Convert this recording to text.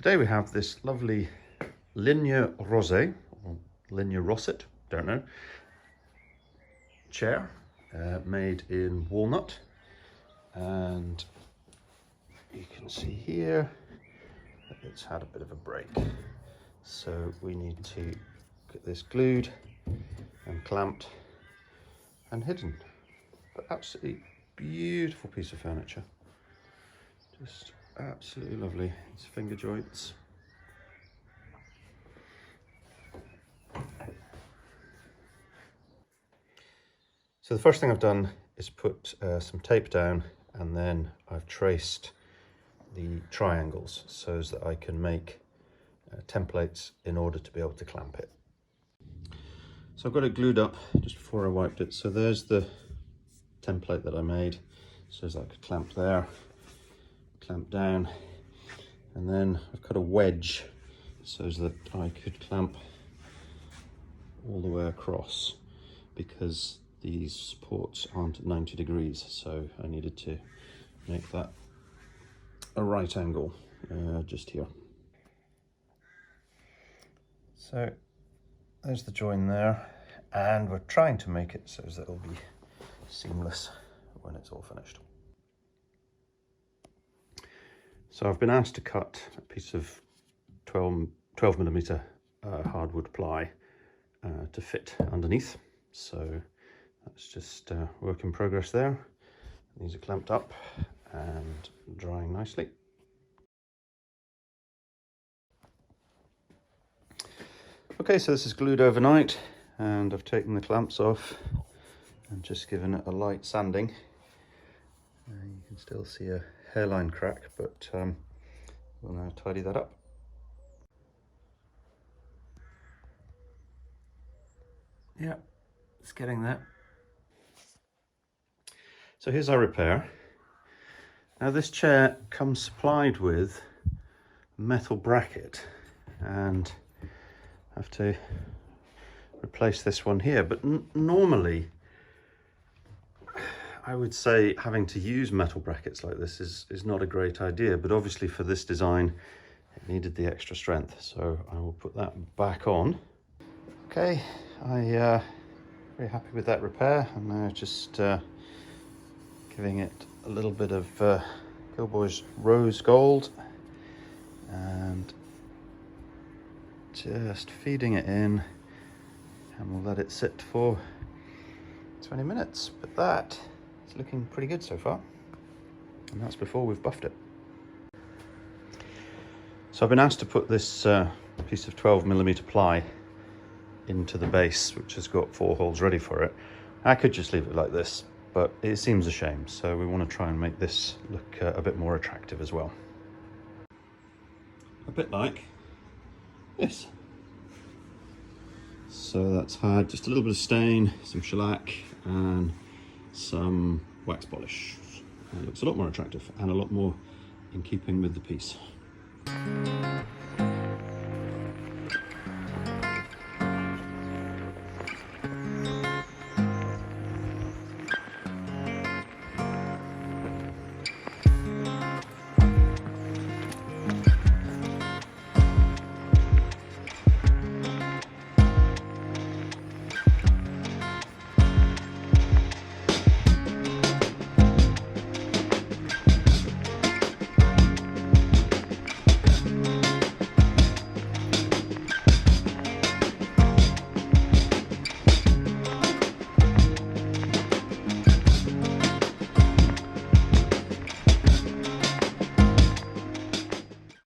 today we have this lovely Ligne Rosset, or Ligne Rosset, don't know, chair made in walnut, and you can see here that it's had a bit of a break. So we need to get this glued and clamped and hidden. But absolutely beautiful piece of furniture. Just absolutely lovely. It's finger joints. So the first thing I've done is put some tape down, and then I've traced the triangles so that I can make templates in order to be able to clamp it. So I've got it glued up just before I wiped it. So there's the template that I made, so as I could clamp there, clamp down, and then I've cut a wedge so that I could clamp all the way across, because these supports aren't at 90 degrees, so I needed to make that a right angle just here. So there's the join there, and we're trying to make it so that it'll be seamless when it's all finished. So I've been asked to cut a piece of 12mm hardwood ply to fit underneath, so that's just work in progress there. These are clamped up and drying nicely. Okay, so this is glued overnight, and I've taken the clamps off and just given it a light sanding. You can still see a hairline crack, but we'll now tidy that up. Yeah, it's getting there. So here's our repair. Now this chair comes supplied with a metal bracket, and I have to replace this one here, but normally I would say having to use metal brackets like this is not a great idea, but obviously for this design it needed the extra strength, so I will put that back on. Okay, I'm very happy with that repair. I'm now just giving it a little bit of Gilboy's rose gold and just feeding it in, and we'll let it sit for 20 minutes. But that is looking pretty good so far, and that's before we've buffed it. So I've been asked to put this piece of 12mm ply into the base, which has got 4 holes ready for it. I could just leave it like this, but it seems a shame, so we want to try and make this look a bit more attractive as well. A bit like this. So that's had just a little bit of stain, some shellac and some wax polish. It looks a lot more attractive and a lot more in keeping with the piece.